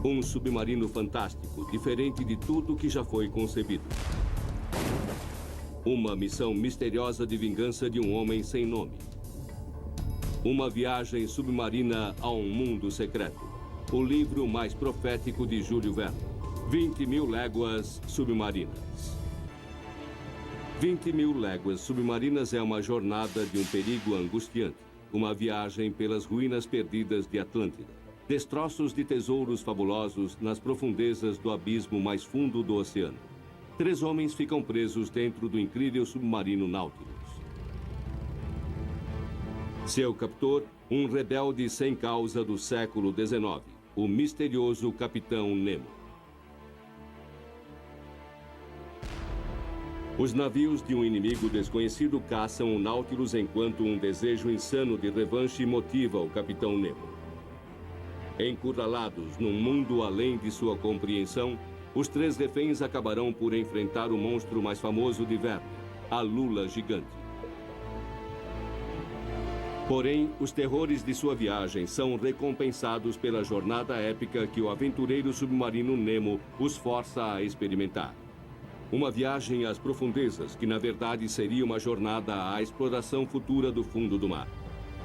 Um submarino fantástico, diferente de tudo que já foi concebido. Uma missão misteriosa de vingança de um homem sem nome. Uma viagem submarina a um mundo secreto. O livro mais profético de Júlio Verne. 20.000 léguas submarinas. 20.000 léguas submarinas é uma jornada de um perigo angustiante. Uma viagem pelas ruínas perdidas de Atlântida. Destroços de tesouros fabulosos nas profundezas do abismo mais fundo do oceano. 3 homens ficam presos dentro do incrível submarino Nautilus. Seu captor, um rebelde sem causa do século XIX, o misterioso Capitão Nemo. Os navios de um inimigo desconhecido caçam o Nautilus enquanto um desejo insano de revanche motiva o Capitão Nemo. Encurralados num mundo além de sua compreensão, os 3 reféns acabarão por enfrentar o monstro mais famoso de Verne, a Lula gigante. Porém, os terrores de sua viagem são recompensados pela jornada épica que o aventureiro submarino Nemo os força a experimentar. Uma viagem às profundezas que, na verdade, seria uma jornada à exploração futura do fundo do mar.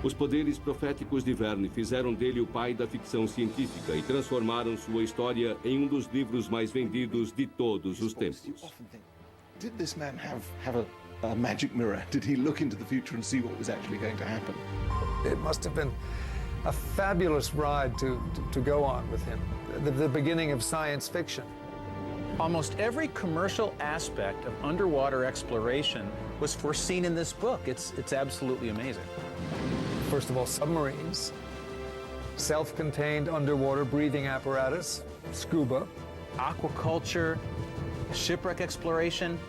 Os poderes proféticos de Verne fizeram dele o pai da ficção científica e transformaram sua história em um dos livros mais vendidos de todos os tempos. Did this man have a magic mirror? Did he look into the future and see what was actually going to happen? It must have been a fabulous ride to go on with him, the beginning of science fiction. Almost every commercial aspect of underwater exploration was foreseen in this book. It's absolutely amazing. First of all, submarines, self-contained underwater breathing apparatus, scuba. Aquaculture, shipwreck exploration.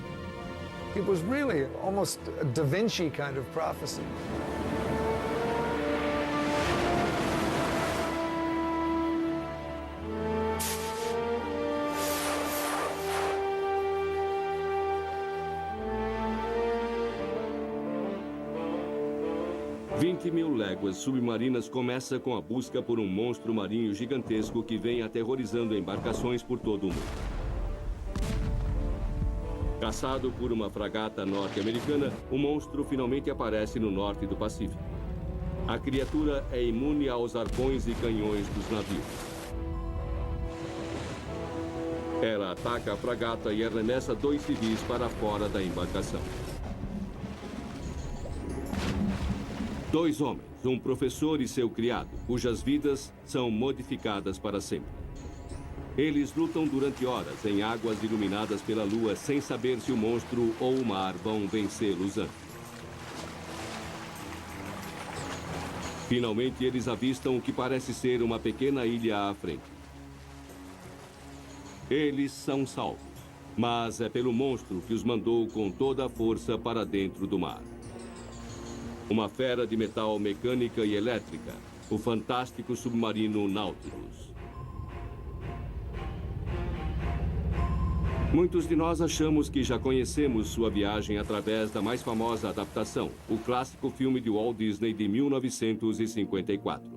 It was really almost a Da Vinci kind of prophecy. Mil léguas submarinas começa com a busca por um monstro marinho gigantesco que vem aterrorizando embarcações por todo o mundo. Caçado por uma fragata norte-americana, o monstro finalmente aparece no norte do Pacífico. A criatura é imune aos arpões e canhões dos navios. Ela ataca a fragata e arremessa 2 civis para fora da embarcação. 2 homens, um professor e seu criado, cujas vidas são modificadas para sempre. Eles lutam durante horas em águas iluminadas pela lua sem saber se o monstro ou o mar vão vencê-los antes. Finalmente, eles avistam o que parece ser uma pequena ilha à frente. Eles são salvos, mas é pelo monstro que os mandou com toda a força para dentro do mar. Uma fera de metal mecânica e elétrica, o fantástico submarino Nautilus. Muitos de nós achamos que já conhecemos sua viagem através da mais famosa adaptação, o clássico filme de Walt Disney de 1954.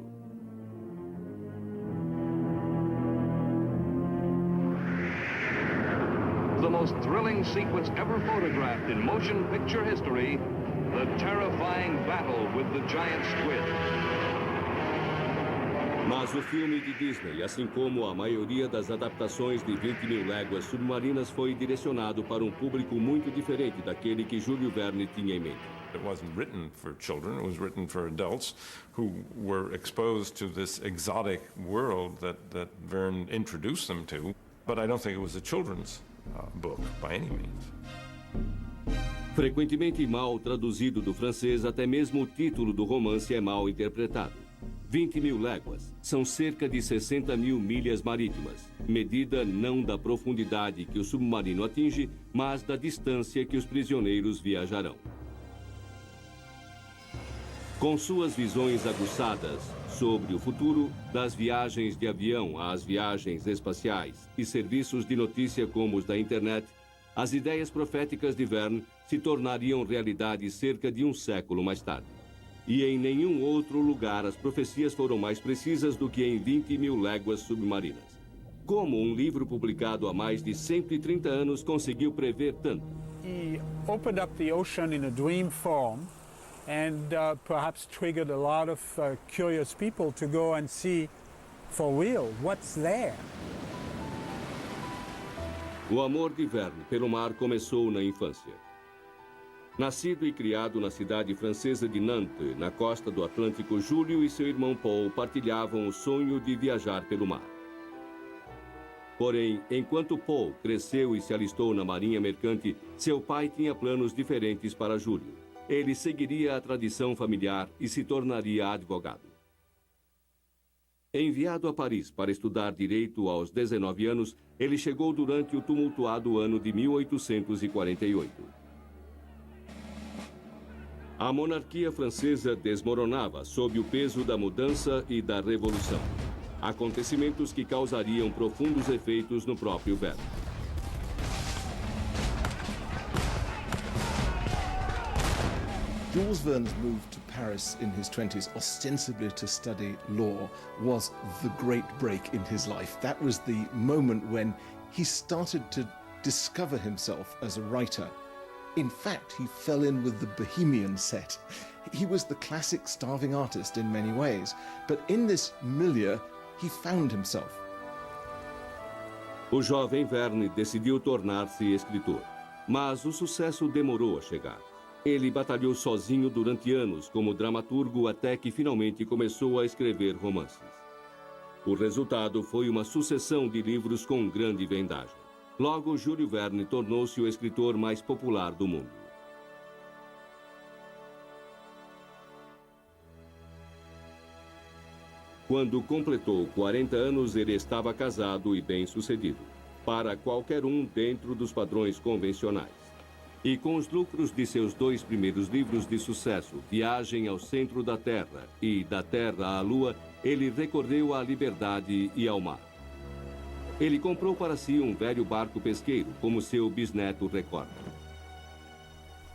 The most thrilling sequence ever photographed in motion picture history, the terrifying battle with the giant squid. Mas o filme de Disney, assim como a maioria das adaptações de 20.000 léguas submarinas, foi direcionado para um público muito diferente daquele que Júlio Verne tinha em mente. It wasn't written for children, it was written for adults who were exposed to this exotic world that Verne introduced them to. But I don't think it was a children's book by any means. Frequentemente mal traduzido do francês, até mesmo o título do romance é mal interpretado. 20.000 léguas são cerca de 60.000 milhas marítimas, medida não da profundidade que o submarino atinge, mas da distância que os prisioneiros viajarão. Com suas visões aguçadas sobre o futuro, das viagens de avião às viagens espaciais e serviços de notícia como os da internet, as ideias proféticas de Verne se tornariam realidade cerca de um século mais tarde. E em nenhum outro lugar as profecias foram mais precisas do que em 20.000 léguas submarinas. Como um livro publicado há mais de 130 anos conseguiu prever tanto? He opened up the ocean in a dream form and perhaps triggered a lot of curious people to go and see for real what's there. O amor de Verne pelo mar começou na infância. Nascido e criado na cidade francesa de Nantes, na costa do Atlântico, Júlio e seu irmão Paul partilhavam o sonho de viajar pelo mar. Porém, enquanto Paul cresceu e se alistou na marinha mercante, seu pai tinha planos diferentes para Júlio. Ele seguiria a tradição familiar e se tornaria advogado. Enviado a Paris para estudar direito aos 19 anos, ele chegou durante o tumultuado ano de 1848. A monarquia francesa desmoronava sob o peso da mudança e da revolução. Acontecimentos que causariam profundos efeitos no próprio Verne. Jules Verne's move to Paris in his 20s, ostensibly to study law, was the great break in his life. That was the moment when he started to discover himself as a writer. In fact, he fell in with the Bohemian set. He was the classic starving artist in many ways, but in this milieu, he found himself. O jovem Verne decidiu tornar-se escritor, mas o sucesso demorou a chegar. Ele batalhou sozinho durante anos como dramaturgo até que finalmente começou a escrever romances. O resultado foi uma sucessão de livros com grande vendagem. Logo, Júlio Verne tornou-se o escritor mais popular do mundo. Quando completou 40 anos, ele estava casado e bem-sucedido, para qualquer um dentro dos padrões convencionais. E com os lucros de seus 2 primeiros livros de sucesso, Viagem ao Centro da Terra e Da Terra à Lua, ele recorreu à liberdade e ao mar. Ele comprou para si um velho barco pesqueiro, como seu bisneto recorda.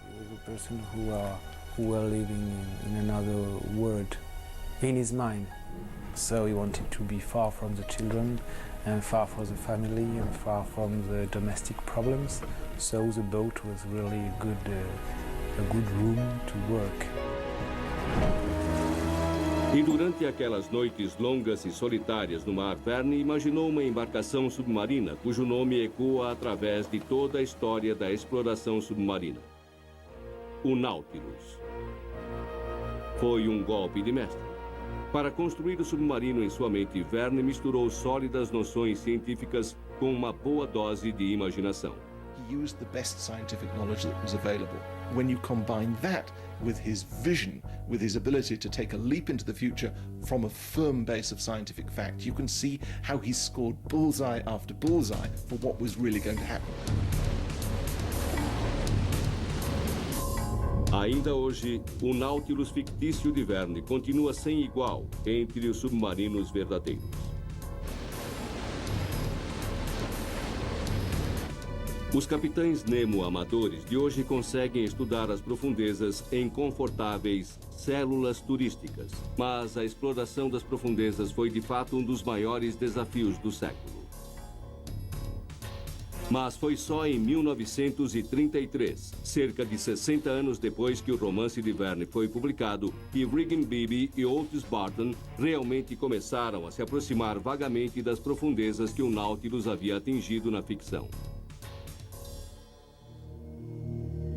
He was a person who were living in another world in his mind. So he wanted to be far from the children and far from the family and far from the domestic problems. So the boat was really a good room to work. E durante aquelas noites longas e solitárias no mar, Verne imaginou uma embarcação submarina cujo nome ecoa através de toda a história da exploração submarina. O Nautilus. Foi um golpe de mestre. Para construir o submarino em sua mente, Verne misturou sólidas noções científicas com uma boa dose de imaginação. He used the best scientific knowledge that was available. When you combine that with his vision, with his ability to take a leap into the future from a firm base of scientific fact, you can see how he scored bullseye after bullseye for what was really going to happen. Ainda hoje, o Nautilus fictício de Verne continua sem igual entre os submarinos verdadeiros. Os capitães Nemo amadores de hoje conseguem estudar as profundezas em confortáveis células turísticas, mas a exploração das profundezas foi de fato um dos maiores desafios do século. Mas foi só em 1933, cerca de 60 anos depois que o romance de Verne foi publicado, que Regan Beebe e Otis Barton realmente começaram a se aproximar vagamente das profundezas que o Nautilus havia atingido na ficção.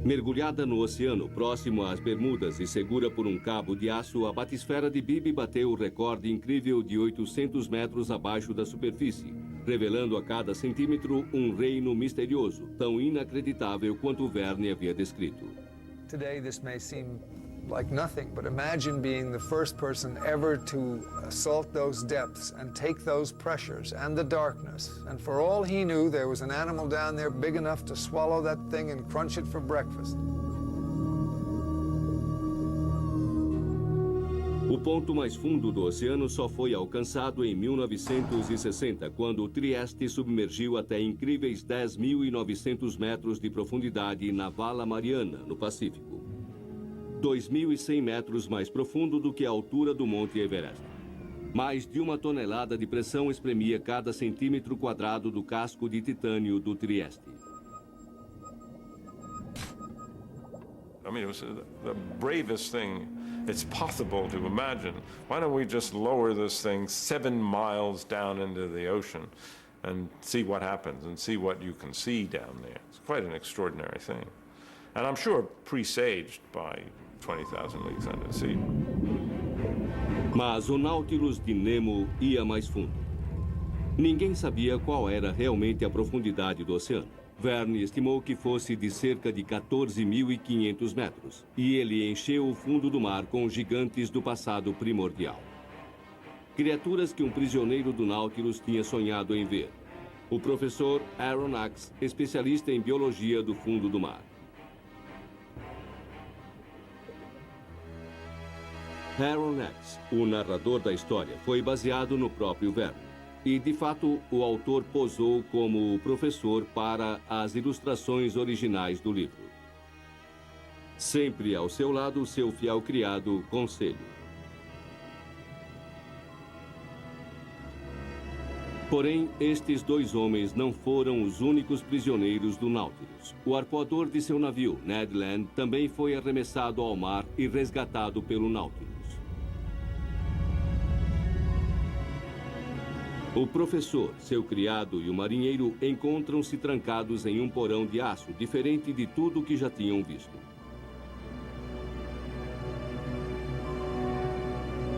Mergulhada no oceano próximo às Bermudas e segura por um cabo de aço, a batisfera de Beebe bateu o recorde incrível de 800 metros abaixo da superfície, revelando a cada centímetro um reino misterioso, tão inacreditável quanto Verne havia descrito. Today this may seem like nothing, but imagine being the first person ever to assault those depths and take those pressures and the darkness. And for all he knew, there was an animal down there big enough to swallow that thing and crunch it for breakfast. O ponto mais fundo do oceano só foi alcançado em 1960, quando o Trieste submergiu até incríveis 10.900 metros de profundidade na Vala Mariana, no Pacífico. 2.100 metros mais profundo do que a altura do Monte Everest. Mais de 1 tonelada de pressão espremia cada centímetro quadrado do casco de titânio do Trieste. I mean, it was the bravest thing it's possible to imagine. Why don't we just lower this thing 7 miles down into the ocean and see what happens and see what you can see down there? It's quite an extraordinary thing. And I'm sure presaged by 20,000 Leagues Under the Sea. Mas o Nautilus de Nemo ia mais fundo. Ninguém sabia qual era realmente a profundidade do oceano. Verne estimou que fosse de cerca de 14.500 metros, e ele encheu o fundo do mar com gigantes do passado primordial. Criaturas que um prisioneiro do Nautilus tinha sonhado em ver. O professor Aaron Axe, especialista em biologia do fundo do mar. Aaron Axe, o narrador da história, foi baseado no próprio Verne. E, de fato, o autor posou como o professor para as ilustrações originais do livro. Sempre ao seu lado, seu fiel criado, Conselho. Porém, estes 2 homens não foram os únicos prisioneiros do Nautilus. O arpoador de seu navio, Ned Land, também foi arremessado ao mar e resgatado pelo Nautilus. O professor, seu criado e o marinheiro encontram-se trancados em um porão de aço, diferente de tudo o que já tinham visto.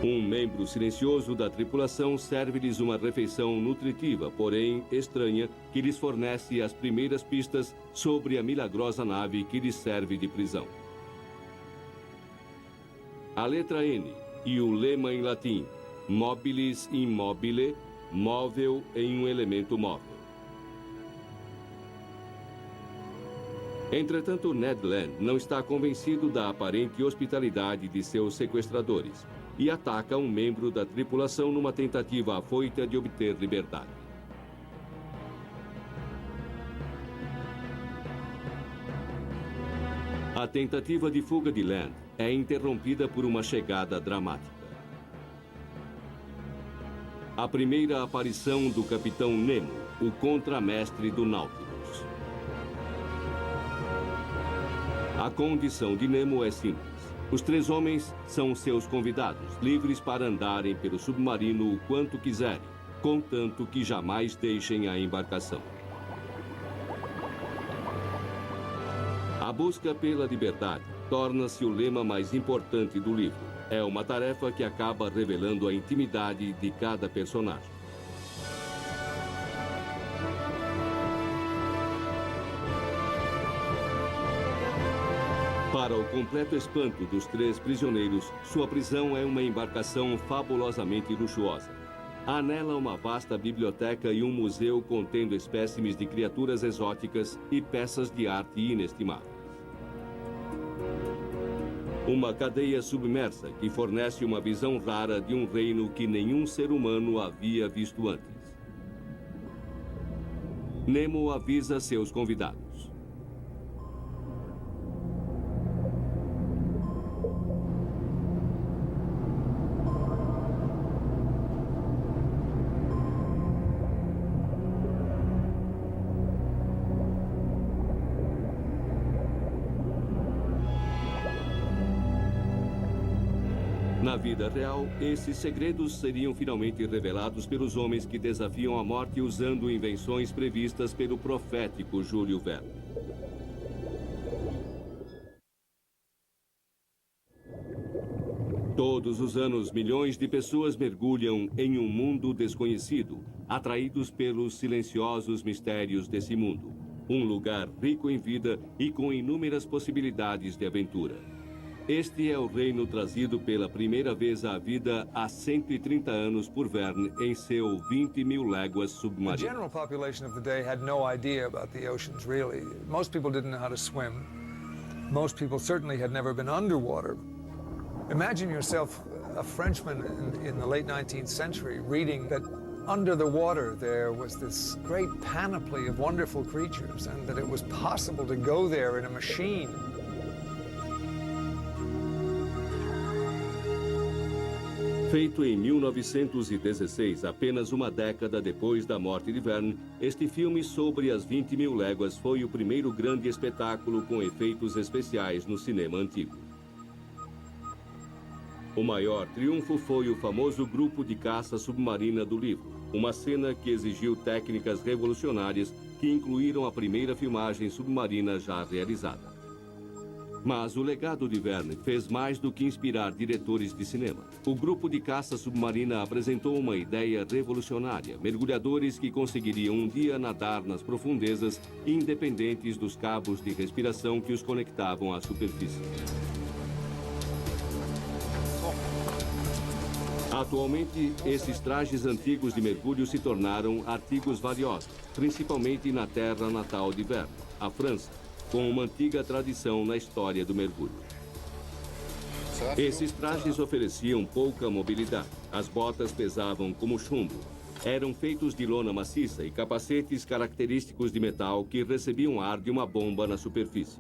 Um membro silencioso da tripulação serve-lhes uma refeição nutritiva, porém estranha, que lhes fornece as primeiras pistas sobre a milagrosa nave que lhes serve de prisão. A letra N e o lema em latim, mobilis in mobile, móvel em um elemento móvel. Entretanto, Ned Land não está convencido da aparente hospitalidade de seus sequestradores e ataca um membro da tripulação numa tentativa afoita de obter liberdade. A tentativa de fuga de Land é interrompida por uma chegada dramática. A primeira aparição do Capitão Nemo, o contramestre do Nautilus. A condição de Nemo é simples. Os 3 homens são seus convidados, livres para andarem pelo submarino o quanto quiserem, contanto que jamais deixem a embarcação. A busca pela liberdade torna-se o lema mais importante do livro. É uma tarefa que acaba revelando a intimidade de cada personagem. Para o completo espanto dos 3 prisioneiros, sua prisão é uma embarcação fabulosamente luxuosa. Há nela uma vasta biblioteca e um museu contendo espécimes de criaturas exóticas e peças de arte inestimáveis. Uma cadeia submersa que fornece uma visão rara de um reino que nenhum ser humano havia visto antes. Nemo avisa seus convidados. Na vida real, esses segredos seriam finalmente revelados pelos homens que desafiam a morte usando invenções previstas pelo profético Júlio Verne. Todos os anos, milhões de pessoas mergulham em um mundo desconhecido, atraídos pelos silenciosos mistérios desse mundo. Um lugar rico em vida e com inúmeras possibilidades de aventura. Este é o reino trazido pela primeira vez à vida há 130 anos por Verne em seu 20.000 léguas submarino. The general population of the day had no idea about the oceans, really. Most people didn't know how to swim. Most people certainly had never been underwater. Imagine yourself a Frenchman in the late 19th century reading that under the water there was this great panoply of wonderful creatures and that it was possible to go there in a machine. Feito em 1916, apenas uma década depois da morte de Verne, este filme sobre as 20 mil léguas foi o primeiro grande espetáculo com efeitos especiais no cinema antigo. O maior triunfo foi o famoso grupo de caça submarina do livro, uma cena que exigiu técnicas revolucionárias que incluíram a primeira filmagem submarina já realizada. Mas o legado de Verne fez mais do que inspirar diretores de cinema. O grupo de caça submarina apresentou uma ideia revolucionária, mergulhadores que conseguiriam um dia nadar nas profundezas, independentes dos cabos de respiração que os conectavam à superfície. Atualmente, esses trajes antigos de mergulho se tornaram artigos valiosos, principalmente na terra natal de Verne, a França, com uma antiga tradição na história do mergulho. Esses trajes ofereciam pouca mobilidade. As botas pesavam como chumbo. Eram feitos de lona maciça e capacetes característicos de metal que recebiam ar de uma bomba na superfície.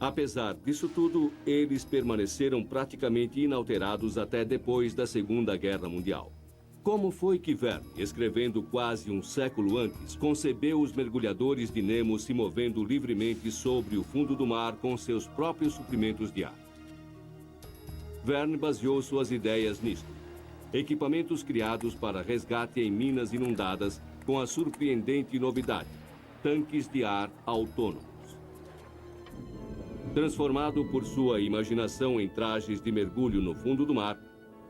Apesar disso tudo, eles permaneceram praticamente inalterados até depois da Segunda Guerra Mundial. Como foi que Verne, escrevendo quase um século antes, concebeu os mergulhadores de Nemo se movendo livremente sobre o fundo do mar com seus próprios suprimentos de ar? Verne baseou suas ideias nisto. Equipamentos criados para resgate em minas inundadas com a surpreendente novidade: tanques de ar autônomos. Transformado por sua imaginação em trajes de mergulho no fundo do mar,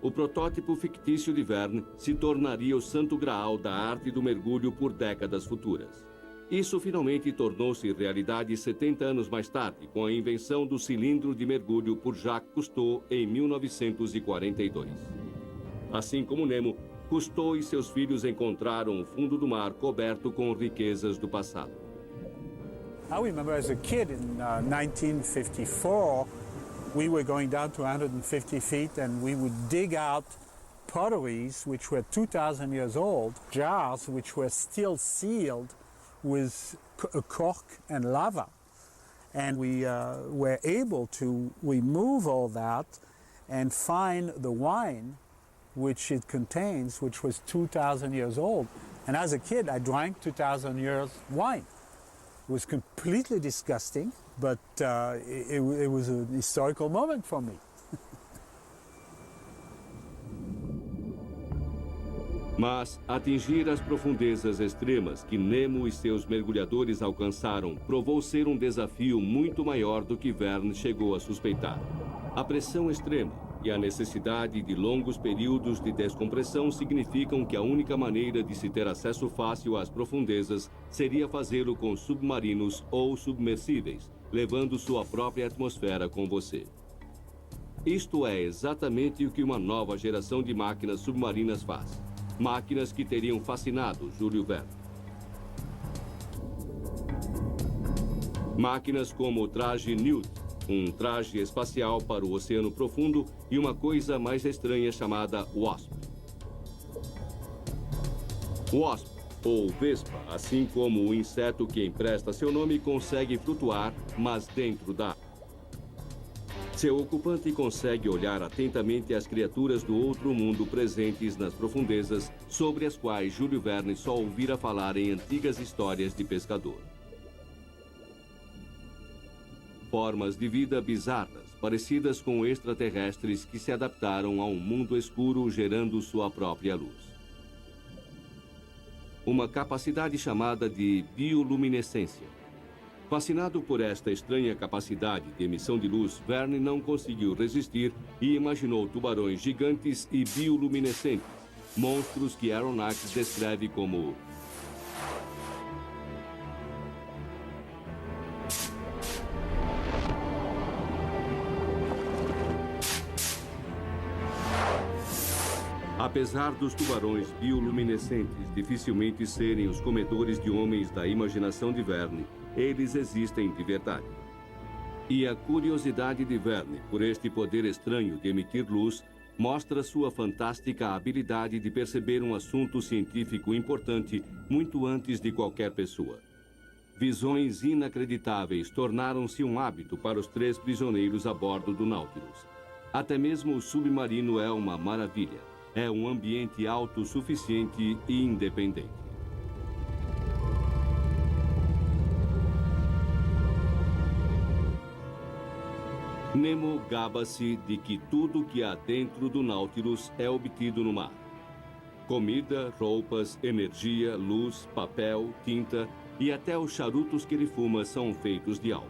o protótipo fictício de Verne se tornaria o santo graal da arte do mergulho por décadas futuras. Isso finalmente tornou-se realidade 70 anos mais tarde, com a invenção do cilindro de mergulho por Jacques Cousteau em 1942. Assim como Nemo, Cousteau e seus filhos encontraram o fundo do mar coberto com riquezas do passado. I remember as a kid in 1954, we were going down to 150 feet and we would dig out potteries which were 2,000 years old, jars which were still sealed with a cork and lava. And we were able to remove all that and find the wine which it contains, which was 2,000 years old. And as a kid, I drank 2,000 years wine. It was completely disgusting, but it was a historical moment for me. Mas atingir as profundezas extremas que Nemo e seus mergulhadores alcançaram provou ser um desafio muito maior do que Verne chegou a suspeitar. A pressão extrema e a necessidade de longos períodos de descompressão significam que a única maneira de se ter acesso fácil às profundezas seria fazê-lo com submarinos ou submersíveis, levando sua própria atmosfera com você. Isto é exatamente o que uma nova geração de máquinas submarinas faz. Máquinas que teriam fascinado Júlio Verne. Máquinas como o traje Newt, um traje espacial para o oceano profundo, e uma coisa mais estranha chamada Wasp. Wasp, ou vespa, assim como o inseto que empresta seu nome, consegue flutuar, mas dentro da água. Seu ocupante consegue olhar atentamente as criaturas do outro mundo presentes nas profundezas, sobre as quais Júlio Verne só ouvira falar em antigas histórias de pescador. Formas de vida bizarras, parecidas com extraterrestres que se adaptaram a um mundo escuro gerando sua própria luz. Uma capacidade chamada de bioluminescência. Fascinado por esta estranha capacidade de emissão de luz, Verne não conseguiu resistir e imaginou tubarões gigantes e bioluminescentes, monstros que Aronnax descreve como Apesar dos tubarões bioluminescentes dificilmente serem os comedores de homens da imaginação de Verne, eles existem de verdade. E a curiosidade de Verne por este poder estranho de emitir luz mostra sua fantástica habilidade de perceber um assunto científico importante muito antes de qualquer pessoa. Visões inacreditáveis tornaram-se um hábito para os 3 prisioneiros a bordo do Nautilus. Até mesmo o submarino é uma maravilha. É um ambiente autossuficiente e independente. Nemo gaba-se de que tudo que há dentro do Nautilus é obtido no mar. Comida, roupas, energia, luz, papel, tinta e até os charutos que ele fuma são feitos de álcool.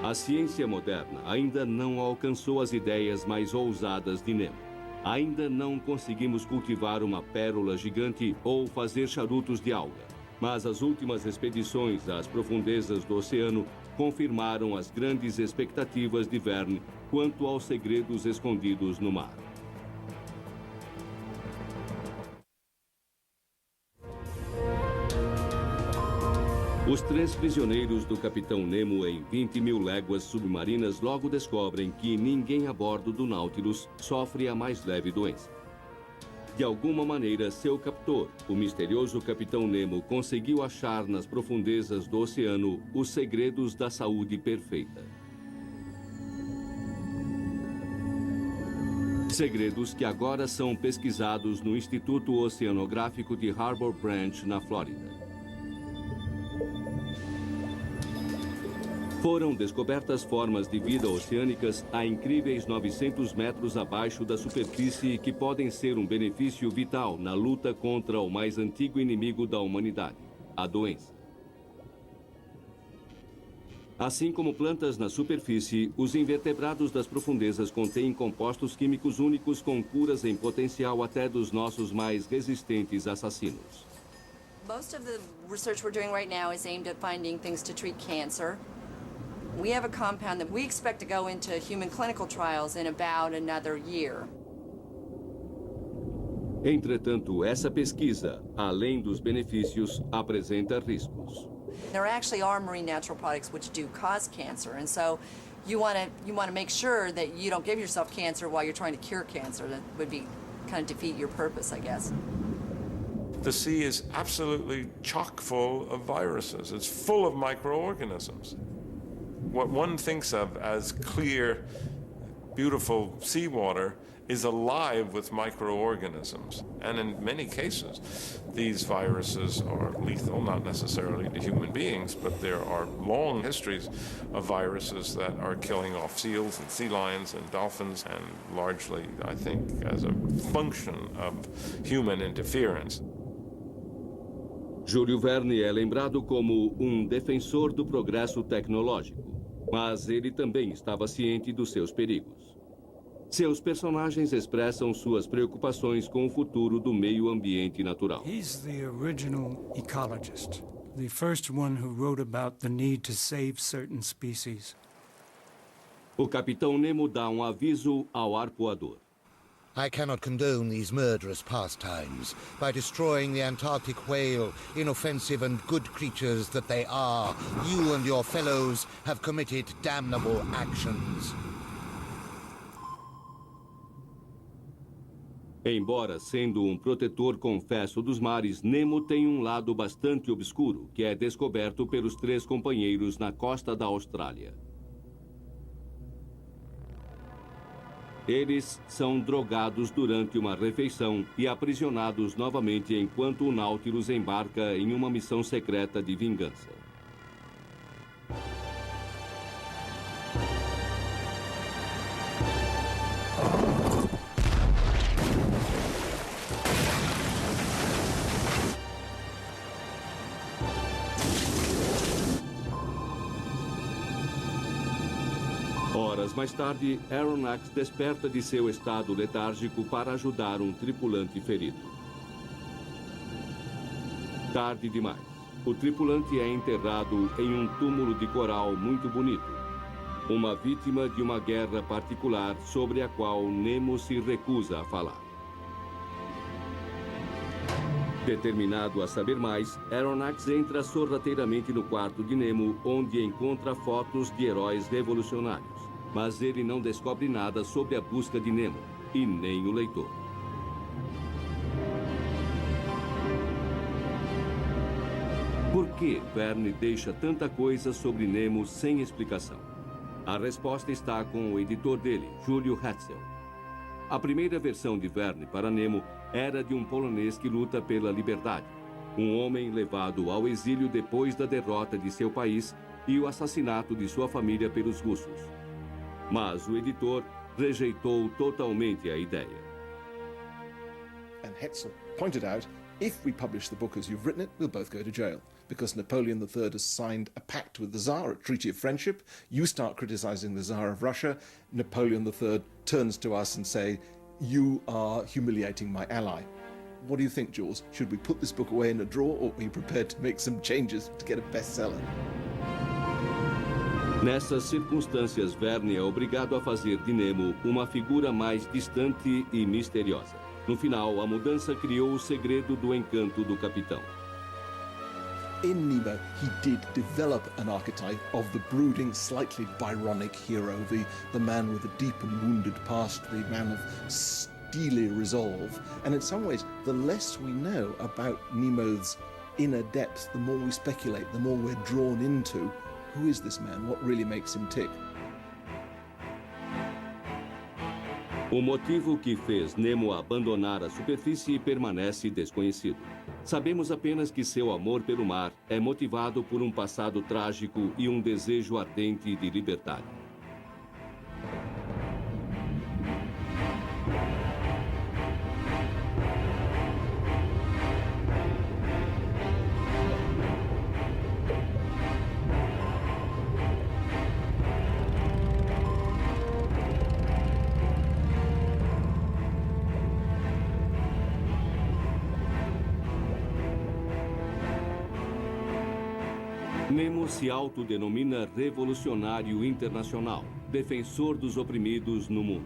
A ciência moderna ainda não alcançou as ideias mais ousadas de Nemo. Ainda não conseguimos cultivar uma pérola gigante ou fazer charutos de alga. Mas as últimas expedições às profundezas do oceano confirmaram as grandes expectativas de Verne quanto aos segredos escondidos no mar. Os 3 prisioneiros do Capitão Nemo em 20.000 léguas submarinas logo descobrem que ninguém a bordo do Nautilus sofre a mais leve doença. De alguma maneira, seu captor, o misterioso Capitão Nemo, conseguiu achar nas profundezas do oceano os segredos da saúde perfeita. Segredos que agora são pesquisados no Instituto Oceanográfico de Harbor Branch, na Flórida. Foram descobertas formas de vida oceânicas a incríveis 900 metros abaixo da superfície que podem ser um benefício vital na luta contra o mais antigo inimigo da humanidade, a doença. Assim como plantas na superfície, os invertebrados das profundezas contêm compostos químicos únicos com curas em potencial até dos nossos mais resistentes assassinos. Most of the research we're doing right now is aimed at finding things to treat cancer. We have a compound that we expect to go into human clinical trials in about another year. Entretanto, essa pesquisa, além dos benefícios, apresenta riscos. There actually are marine natural products which do cause cancer, and so you want to make sure that you don't give yourself cancer while you're trying to cure cancer. That would be kind of defeat your purpose, I guess. The sea is absolutely chock full of viruses. It's full of microorganisms. What one thinks of as clear, beautiful seawater is alive with microorganisms. And in many cases, these viruses are lethal, not necessarily to human beings, but there are long histories of viruses that are killing off seals and sea lions and dolphins, and largely, I think, as a function of human interference. Júlio Verne é lembrado como um defensor do progresso tecnológico, mas ele também estava ciente dos seus perigos. Seus personagens expressam suas preocupações com o futuro do meio ambiente natural. He's the original ecologist, the first one who wrote about the need to save certain species. O Capitão Nemo dá um aviso ao arpoador. I cannot condone these murderous pastimes. By destroying the Antarctic whale, inoffensive and good creatures that they are, you and your fellows have committed damnable actions. Embora sendo um protetor confesso dos mares, Nemo tem um lado bastante obscuro, que é descoberto pelos 3 companheiros na costa da Austrália. Eles são drogados durante uma refeição e aprisionados novamente enquanto o Nautilus embarca em uma missão secreta de vingança. Horas mais tarde, Aronnax desperta de seu estado letárgico para ajudar um tripulante ferido. Tarde demais. O tripulante é enterrado em um túmulo de coral muito bonito. Uma vítima de uma guerra particular sobre a qual Nemo se recusa a falar. Determinado a saber mais, Aronnax entra sorrateiramente no quarto de Nemo, onde encontra fotos de heróis revolucionários. Mas ele não descobre nada sobre a busca de Nemo, e nem o leitor. Por que Verne deixa tanta coisa sobre Nemo sem explicação? A resposta está com o editor dele, Júlio Hetzel. A primeira versão de Verne para Nemo era de um polonês que luta pela liberdade, um homem levado ao exílio depois da derrota de seu país e o assassinato de sua família pelos russos. Mas o editor rejeitou totalmente a ideia. And Hetzel pointed out, if we publish the book as you've written it, we'll both go to jail. Because Napoleon III has signed a pact with the Tsar, a treaty of friendship. You start criticizing the Tsar of Russia. Napoleon III turns to us and say, you are humiliating my ally. What do you think, Jules? Should we put this book away in a drawer, or are you prepared to make some changes to get a bestseller? Nessas circunstâncias, Verne é obrigado a fazer de Nemo uma figura mais distante e misteriosa. No final, a mudança criou o segredo do encanto do capitão. In Nemo, he did develop an archetype of the brooding, slightly Byronic hero, the man with a deep and wounded past, the man of steely resolve. And in some ways, the less we know about Nemo's inner depths, the more we speculate, the more we're drawn into who is this man, what really makes him tick. O motivo que fez Nemo abandonar a superfície permanece desconhecido. Sabemos apenas que seu amor pelo mar é motivado por um passado trágico e um desejo ardente de liberdade. Nemo se autodenomina revolucionário internacional, defensor dos oprimidos no mundo.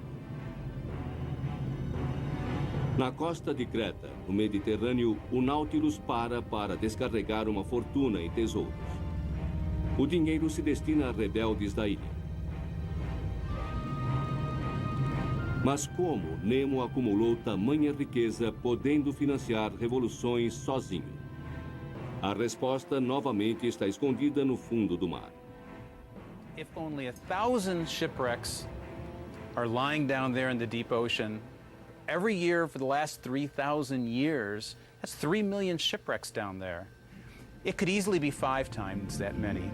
Na costa de Creta, no Mediterrâneo, o Nautilus para descarregar uma fortuna em tesouros. O dinheiro se destina a rebeldes da ilha. Mas como Nemo acumulou tamanha riqueza, podendo financiar revoluções sozinho? A resposta novamente está escondida no fundo do mar. If only 1,000 shipwrecks are lying down there in the deep ocean, every year for the last 3,000 years, that's 3 million shipwrecks down there. It could easily be 5 times that many.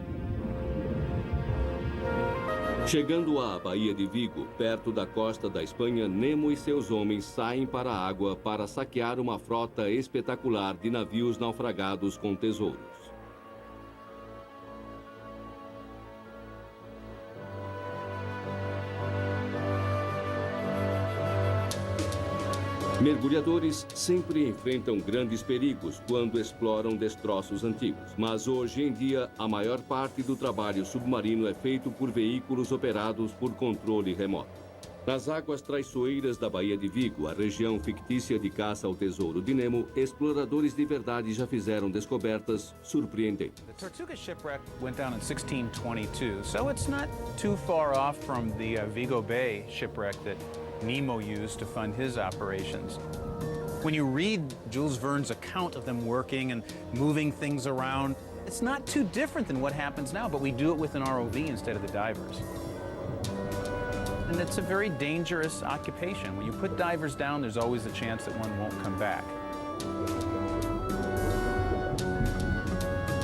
Chegando à Baía de Vigo, perto da costa da Espanha, Nemo e seus homens saem para a água para saquear uma frota espetacular de navios naufragados com tesouros. Mergulhadores sempre enfrentam grandes perigos quando exploram destroços antigos, mas hoje em dia a maior parte do trabalho submarino é feito por veículos operados por controle remoto. Nas águas traiçoeiras da Baía de Vigo, a região fictícia de caça ao tesouro de Nemo, exploradores de verdade já fizeram descobertas surpreendentes. The Tortuga shipwreck went down in 1622, so it's not too far off from the Vigo Bay shipwreck that Nemo used to fund his operations. When you read Jules Verne's account of them working and moving things around, it's not too different than what happens now, but we do it with an ROV instead of the divers. And it's a very dangerous occupation. When you put divers down, there's always a chance that one won't come back.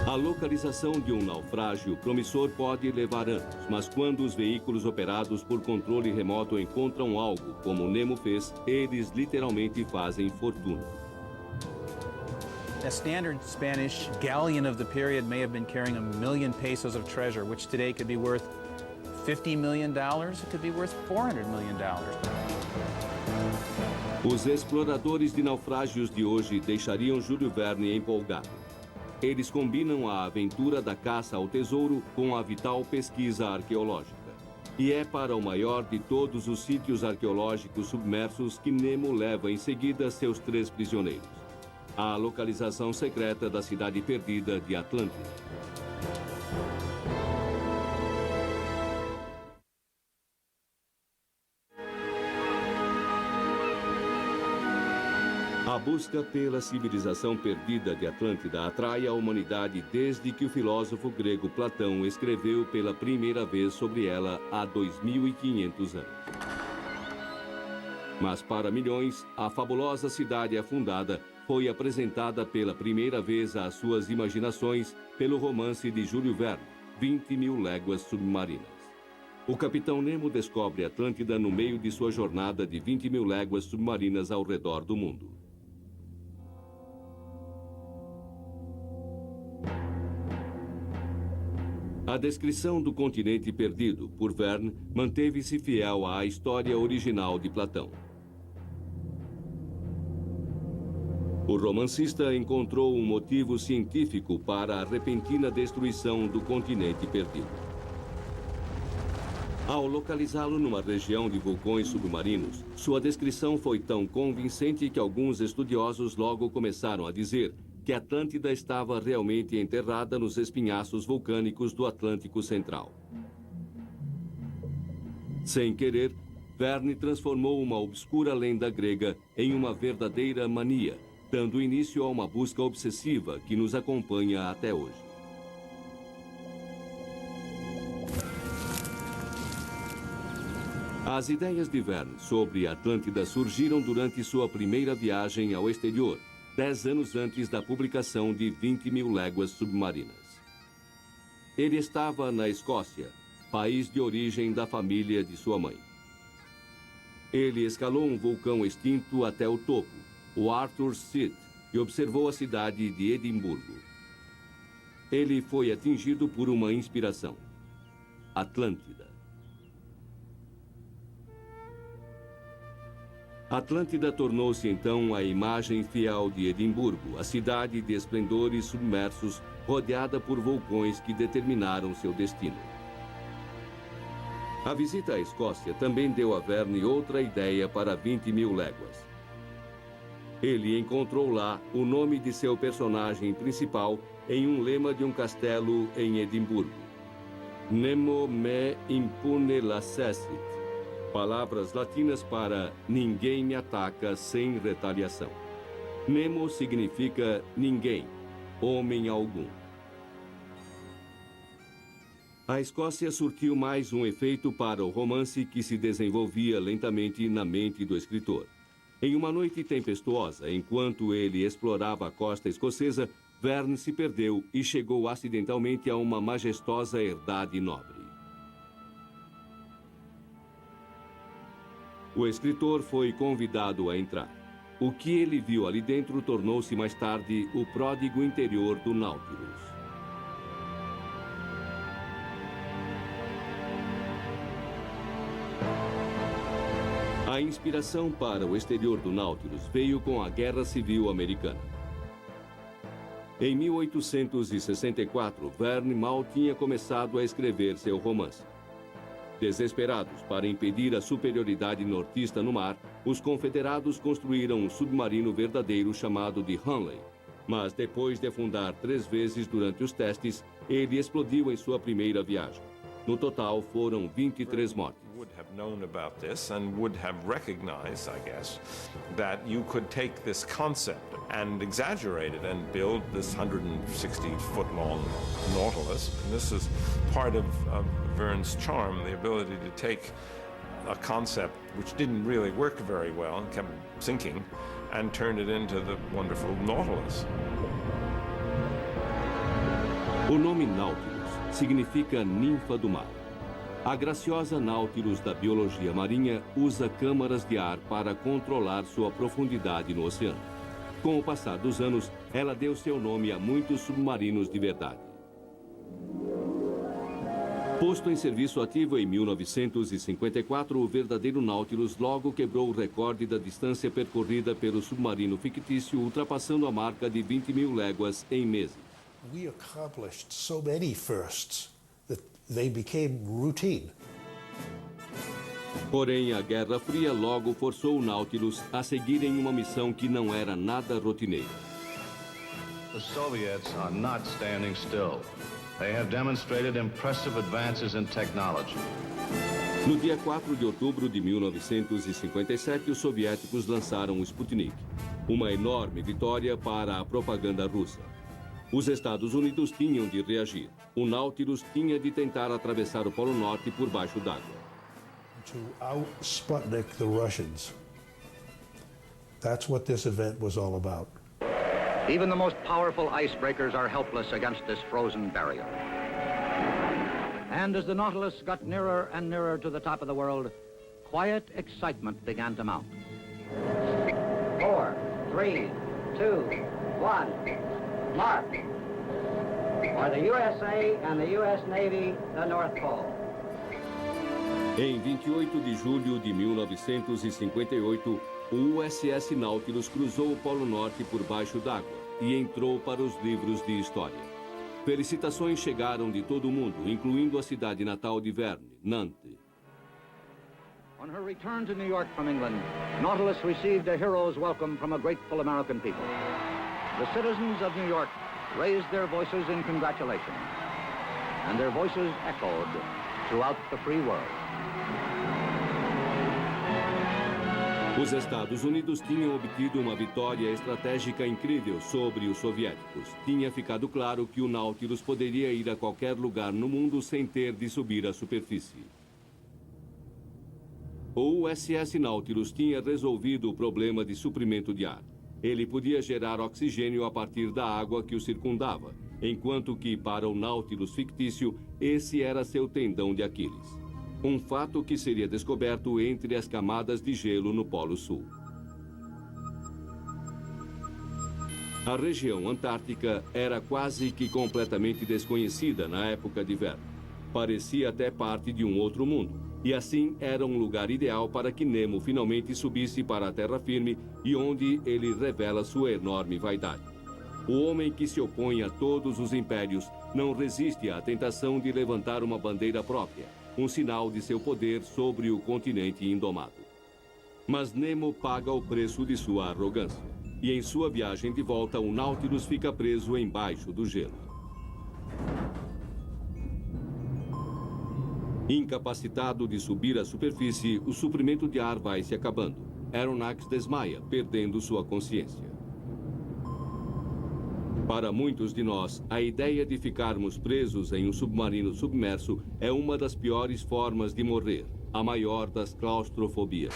A localização de um naufrágio promissor pode levar anos, mas quando os veículos operados por controle remoto encontram algo, como Nemo fez, eles literalmente fazem fortuna. A standard Spanish galleon of the period may have been carrying 1 million pesos of treasure, which today could be worth $50 million. It could be worth $400 million. Os exploradores de naufrágios de hoje deixariam Júlio Verne empolgado. Eles combinam a aventura da caça ao tesouro com a vital pesquisa arqueológica. E é para o maior de todos os sítios arqueológicos submersos que Nemo leva em seguida seus 3 prisioneiros. A localização secreta da cidade perdida de Atlântida. A busca pela civilização perdida de Atlântida atrai a humanidade desde que o filósofo grego Platão escreveu pela primeira vez sobre ela há 2.500 anos. Mas para milhões, a fabulosa cidade afundada foi apresentada pela primeira vez às suas imaginações pelo romance de Júlio Verne, 20.000 Léguas Submarinas. O capitão Nemo descobre Atlântida no meio de sua jornada de 20.000 léguas submarinas ao redor do mundo. A descrição do continente perdido por Verne manteve-se fiel à história original de Platão. O romancista encontrou um motivo científico para a repentina destruição do continente perdido. Ao localizá-lo numa região de vulcões submarinos, sua descrição foi tão convincente que alguns estudiosos logo começaram a dizer que Atlântida estava realmente enterrada nos espinhaços vulcânicos do Atlântico Central. Sem querer, Verne transformou uma obscura lenda grega em uma verdadeira mania, dando início a uma busca obsessiva que nos acompanha até hoje. As ideias de Verne sobre Atlântida surgiram durante sua primeira viagem ao exterior, 10 anos antes da publicação de 20.000 Léguas Submarinas. Ele estava na Escócia, país de origem da família de sua mãe. Ele escalou um vulcão extinto até o topo, o Arthur's Seat, e observou a cidade de Edimburgo. Ele foi atingido por uma inspiração: Atlântida. Atlântida tornou-se então a imagem fiel de Edimburgo, a cidade de esplendores submersos, rodeada por vulcões que determinaram seu destino. A visita à Escócia também deu a Verne outra ideia para 20.000 léguas. Ele encontrou lá o nome de seu personagem principal em um lema de um castelo em Edimburgo: Nemo me impune lacessit. Palavras latinas para ninguém me ataca sem retaliação. Nemo significa ninguém, homem algum. A Escócia surtiu mais um efeito para o romance que se desenvolvia lentamente na mente do escritor. Em uma noite tempestuosa, enquanto ele explorava a costa escocesa, Verne se perdeu e chegou acidentalmente a uma majestosa herdade nobre. O escritor foi convidado a entrar. O que ele viu ali dentro tornou-se mais tarde o pródigo interior do Nautilus. A inspiração para o exterior do Nautilus veio com a Guerra Civil Americana. Em 1864, Verne mal tinha começado a escrever seu romance. Desesperados para impedir a superioridade nortista no mar, os confederados construíram um submarino verdadeiro chamado de Hunley. Mas depois de afundar 3 vezes durante os testes, ele explodiu em sua primeira viagem. No total, foram 23 mortes. Would have known about this and would have recognized, I guess, that you could take this concept and exaggerate it and build this 160-foot-long Nautilus. And this is part of Verne's charm, the ability to take a concept which didn't really work very well and kept sinking and turn it into the wonderful Nautilus. O nome Nautilus significa ninfa do mar. A graciosa Nautilus da biologia marinha usa câmaras de ar para controlar sua profundidade no oceano. Com o passar dos anos, ela deu seu nome a muitos submarinos de verdade. Posto em serviço ativo em 1954, o verdadeiro Nautilus logo quebrou o recorde da distância percorrida pelo submarino fictício, ultrapassando a marca de 20.000 léguas em meses. We accomplished so many firsts that they became routine. Porém, a Guerra Fria logo forçou o Nautilus a seguir em uma missão que não era nada rotineira. The Soviets are not standing still. They have demonstrated impressive advances in technology. No dia 4 de outubro de 1957, os soviéticos lançaram o Sputnik. Uma enorme vitória para a propaganda russa. Os Estados Unidos tinham de reagir. O Nautilus tinha de tentar atravessar o Polo Norte por baixo d'água. To out-Sputnik the Russians. That's what this event was all about. Even the most powerful icebreakers are helpless against this frozen barrier. And as the Nautilus got nearer and nearer to the top of the world, quiet excitement began to mount. 4, 3, 2, 1, mark. For the USA and the US Navy, the North Pole. Em 28 de julho de 1958, o USS Nautilus cruzou o Polo Norte por baixo d'água e entrou para os livros de história. Felicitações chegaram de todo o mundo, incluindo a cidade natal de Verne, Nantes. On her return to New York from England, Nautilus received a hero's welcome from a grateful American people. The citizens of New York raised their voices in congratulation, and their voices echoed throughout the free world. Os Estados Unidos tinham obtido uma vitória estratégica incrível sobre os soviéticos. Tinha ficado claro que o Nautilus poderia ir a qualquer lugar no mundo sem ter de subir à superfície. O USS Nautilus tinha resolvido o problema de suprimento de ar. Ele podia gerar oxigênio a partir da água que o circundava, enquanto que, para o Nautilus fictício, esse era seu tendão de Aquiles. Um fato que seria descoberto entre as camadas de gelo no Polo Sul. A região antártica era quase que completamente desconhecida na época de Verne. Parecia até parte de um outro mundo, e assim era um lugar ideal para que Nemo finalmente subisse para a terra firme e onde ele revela sua enorme vaidade. O homem que se opõe a todos os impérios não resiste à tentação de levantar uma bandeira própria, um sinal de seu poder sobre o continente indomado. Mas Nemo paga o preço de sua arrogância, e em sua viagem de volta o Nautilus fica preso embaixo do gelo. Incapacitado de subir à superfície, o suprimento de ar vai se acabando. Aronnax desmaia, perdendo sua consciência. Para muitos de nós, a ideia de ficarmos presos em um submarino submerso é uma das piores formas de morrer, a maior das claustrofobias.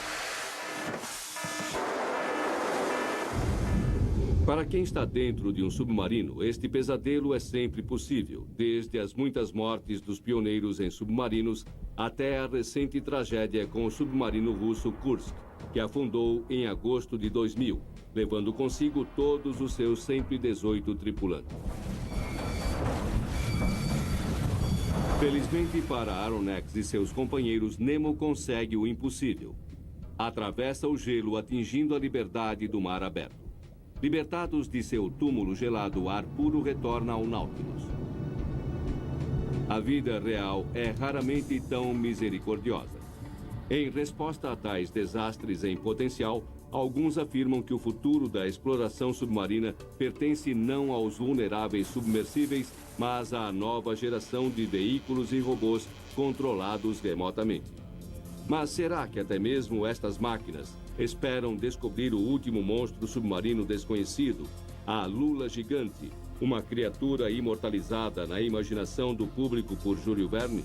Para quem está dentro de um submarino, este pesadelo é sempre possível, desde as muitas mortes dos pioneiros em submarinos até a recente tragédia com o submarino russo Kursk, que afundou em agosto de 2000, levando consigo todos os seus 118 tripulantes. Felizmente para Aronnax e seus companheiros, Nemo consegue o impossível. Atravessa o gelo, atingindo a liberdade do mar aberto. Libertados de seu túmulo gelado, o ar puro retorna ao Nautilus. A vida real é raramente tão misericordiosa. Em resposta a tais desastres em potencial, alguns afirmam que o futuro da exploração submarina pertence não aos vulneráveis submersíveis, mas à nova geração de veículos e robôs controlados remotamente. Mas será que até mesmo estas máquinas esperam descobrir o último monstro submarino desconhecido, a Lula Gigante, uma criatura imortalizada na imaginação do público por Júlio Verne?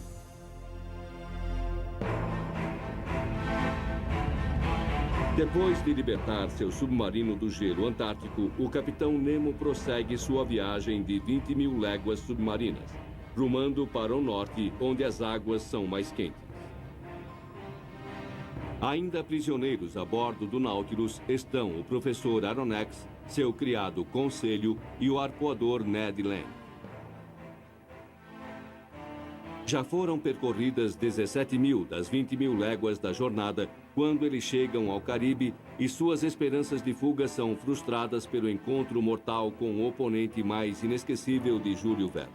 Depois de libertar seu submarino do gelo antártico, o capitão Nemo prossegue sua viagem de 20 mil léguas submarinas, rumando para o norte, onde as águas são mais quentes. Ainda prisioneiros a bordo do Nautilus estão o professor Aronnax, seu criado Conselho e o arpoador Ned Land. Já foram percorridas 17 mil das 20 mil léguas da jornada quando eles chegam ao Caribe e suas esperanças de fuga são frustradas pelo encontro mortal com o oponente mais inesquecível de Júlio Verne.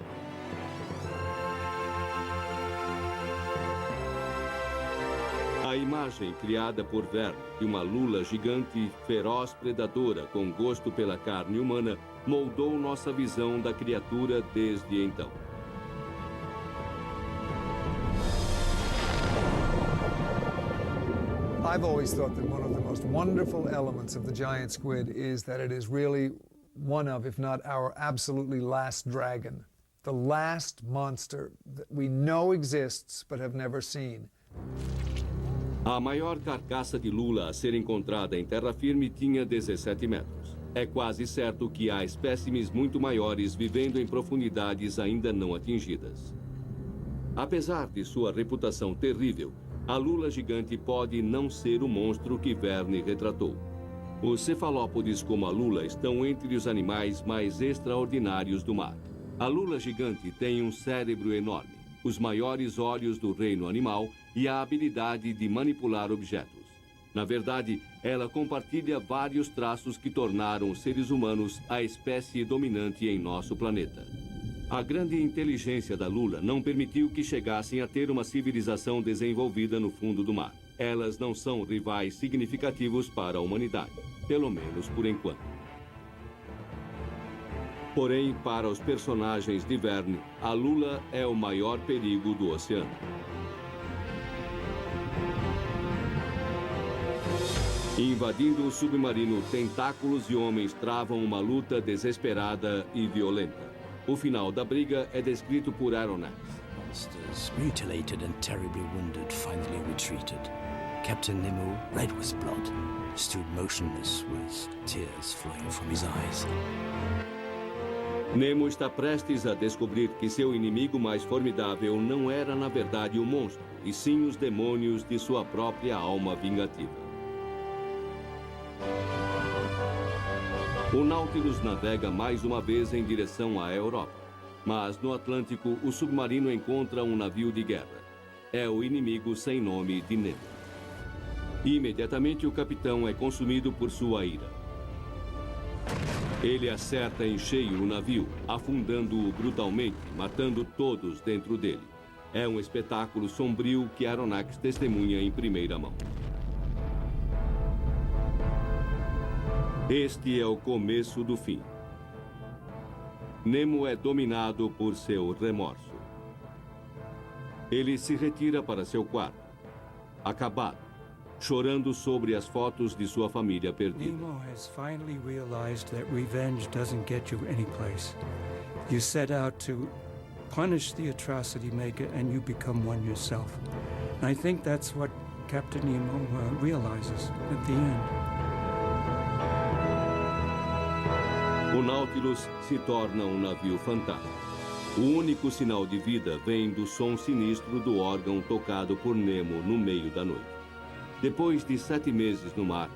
A imagem criada por Verne de uma lula gigante, feroz predadora com gosto pela carne humana, moldou nossa visão da criatura desde então. I've always thought that one of the most wonderful elements of the giant squid is that it is really one of, if not our absolutely last dragon. The last monster that we know exists but have never seen. A maior carcaça de lula a ser encontrada em terra firme tinha 17 metros. É quase certo que há espécimes muito maiores vivendo em profundidades ainda não atingidas. Apesar de sua reputação terrível, a lula gigante pode não ser o monstro que Verne retratou. Os cefalópodes como a lula estão entre os animais mais extraordinários do mar. A lula gigante tem um cérebro enorme, os maiores olhos do reino animal e a habilidade de manipular objetos. Na verdade, ela compartilha vários traços que tornaram os seres humanos a espécie dominante em nosso planeta. A grande inteligência da lula não permitiu que chegassem a ter uma civilização desenvolvida no fundo do mar. Elas não são rivais significativos para a humanidade, pelo menos por enquanto. Porém, para os personagens de Verne, a lula é o maior perigo do oceano. Invadindo o submarino, tentáculos e homens travam uma luta desesperada e violenta. O final da briga é descrito por Aronnax. Monsters, mutilated and terribly wounded, finally retreated. Captain Nemo, red with blood, stood motionless with tears flowing from his eyes. Nemo está prestes a descobrir que seu inimigo mais formidável não era, na verdade, o monstro, e sim os demônios de sua própria alma vingativa. O Nautilus navega mais uma vez em direção à Europa. Mas no Atlântico, o submarino encontra um navio de guerra. É o inimigo sem nome de Nemo. Imediatamente o capitão é consumido por sua ira. Ele acerta em cheio o navio, afundando-o brutalmente, matando todos dentro dele. É um espetáculo sombrio que Aronnax testemunha em primeira mão. Este é o começo do fim. Nemo é dominado por seu remorso. Ele se retira para seu quarto, acabado, chorando sobre as fotos de sua família perdida. Nemo has finally realized that revenge doesn't get you anyplace. You set out to punish the atrocity maker and you become one yourself. And I think that's what Captain Nemo realizes at the end. O Nautilus se torna um navio fantasma. O único sinal de vida vem do som sinistro do órgão tocado por Nemo no meio da noite. Depois de 7 meses no mar,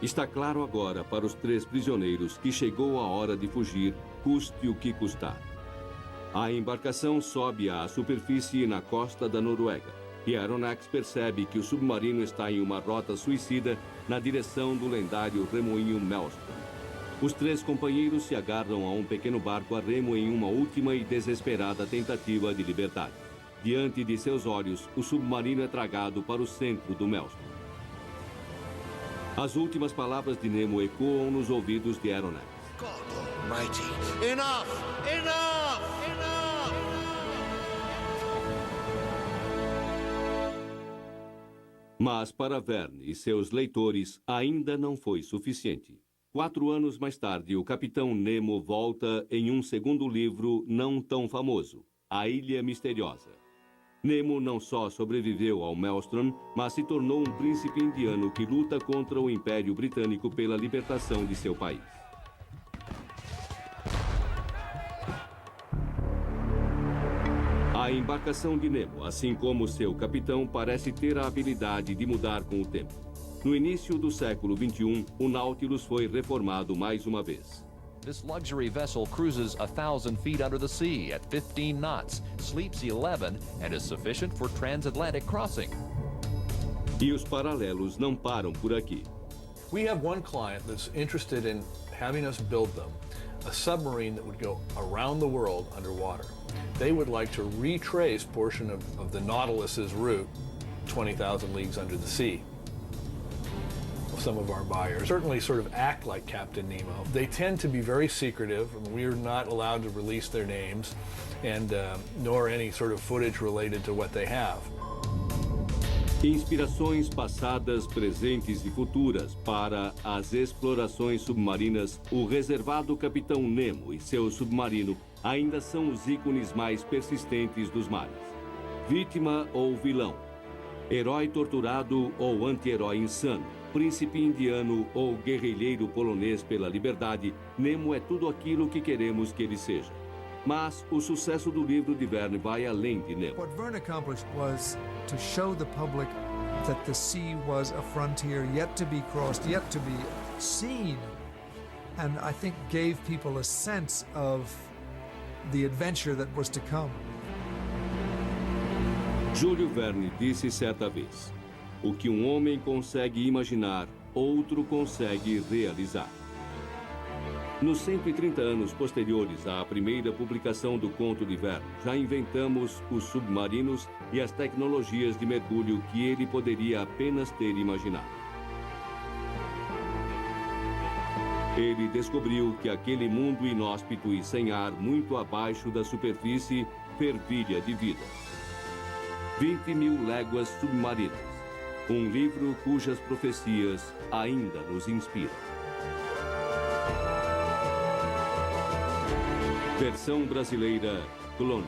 está claro agora para os 3 prisioneiros que chegou a hora de fugir, custe o que custar. A embarcação sobe à superfície na costa da Noruega e Aronnax percebe que o submarino está em uma rota suicida na direção do lendário remoinho Maelstrom. Os 3 companheiros se agarram a um pequeno barco a remo em uma última e desesperada tentativa de liberdade. Diante de seus olhos, o submarino é tragado para o centro do Maelstrom. As últimas palavras de Nemo ecoam nos ouvidos de Aronnax. God Almighty! Enough! Enough! Enough! Mas para Verne e seus leitores ainda não foi suficiente. 4 anos mais tarde, o Capitão Nemo volta em um segundo livro não tão famoso, A Ilha Misteriosa. Nemo não só sobreviveu ao Maelstrom, mas se tornou um príncipe indiano que luta contra o Império Britânico pela libertação de seu país. A embarcação de Nemo, assim como seu capitão, parece ter a habilidade de mudar com o tempo. No início do século XXI, o Nautilus foi reformado mais uma vez. This luxury vessel cruises 1,000 feet under the sea at 15 knots, sleeps 11, and is sufficient for transatlantic crossing. E os paralelos não param por aqui. We have one client that's interested in having us build them a submarine that would go around the world underwater. They would like to retrace portion of the Nautilus's route 20,000 leagues under the sea. Some of our buyers certainly sort of act like Captain Nemo. They tend to be very secretive, and we're not allowed to release their names, and nor any sort of footage related to what they have. Inspirações passadas, presentes e futuras para as explorações submarinas, o reservado Capitão Nemo e seu submarino ainda são os ícones mais persistentes dos mares. Vítima ou vilão, herói torturado ou anti-herói insano, príncipe indiano ou guerrilheiro polonês pela liberdade, Nemo é tudo aquilo que queremos que ele seja. Mas o sucesso do livro de Verne vai além de Nemo. What Verne accomplished was to show the public that the sea was a frontier yet to be crossed, yet to be seen, and I think gave people a sense of the adventure that was to come. Júlio Verne disse certa vez: o que um homem consegue imaginar, outro consegue realizar. Nos 130 anos posteriores à primeira publicação do conto de Verne, já inventamos os submarinos e as tecnologias de mergulho que ele poderia apenas ter imaginado. Ele descobriu que aquele mundo inóspito e sem ar muito abaixo da superfície fervilha de vida. 20.000 léguas submarinas. Um livro cujas profecias ainda nos inspiram. Versão brasileira, Clone.